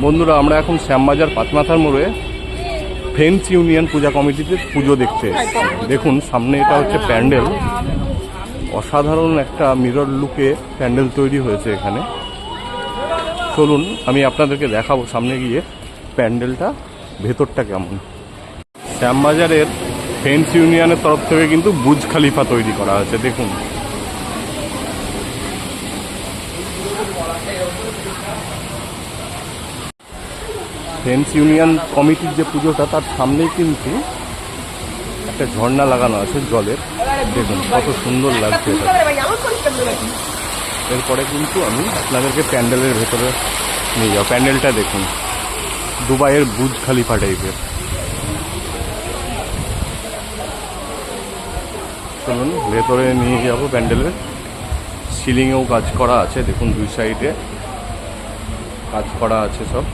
বন্ধুরা, আমরা এখন শ্যামবাজার পাঁচমাথার মোড়ে ফ্রেন্ডস ইউনিয়ন পূজা কমিটিতে পুজো দেখতে এসেছি। দেখুন সামনে এটা হচ্ছে প্যান্ডেল। অসাধারণ একটা মিরর লুকে প্যান্ডেল তৈরি হয়েছে এখানে। চলুন আমি আপনাদেরকে দেখাবো সামনে গিয়ে প্যান্ডেলটা ভেতরটা কেমন। শ্যামবাজারের ফ্রেন্ডস ইউনিয়নের তরফ থেকে কিন্তু বুর্জ খলিফা তৈরি করা হয়েছে। দেখুন ফ্রেন্ডস ইউনিয়ন কমিটির যে পুজোটা, তার সামনেই কিন্তু একটা ঝর্ণা লাগানো আছে জলের। দেখুন কত সুন্দর লাগছে এটা। এরপরে কিন্তু আমি আপনাদেরকে প্যান্ডেলের ভেতরে নিয়ে যাবো। প্যান্ডেলটা দেখুন, দুবাইয়ের বুর্জ খলিফা টাইপের। চলুন ভেতরে নিয়ে যাবো প্যান্ডেলের। সিলিংয়েও কাজ করা আছে, দেখুন দুই সাইডে কাজ করা আছে সব।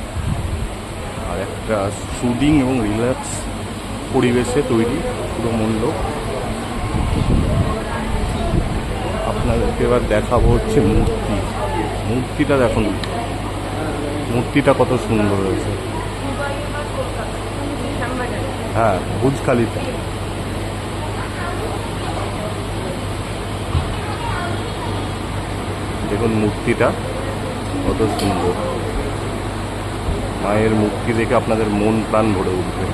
আর একটা সুদিং এবং রিল্যাক্স পরিবেশে তৈরি পুরো মণ্ডপ। আপনাদেরকে এবার দেখাবো হচ্ছে মূর্তি। মূর্তিটা দেখুন, মূর্তিটা কত সুন্দর হয়েছে। হ্যাঁ, বুর্জ খলিফা। দেখুন মূর্তিটা কত সুন্দর। মায়ের মূর্তি দেখে আপনাদের মন প্রাণ ভরে উঠবে।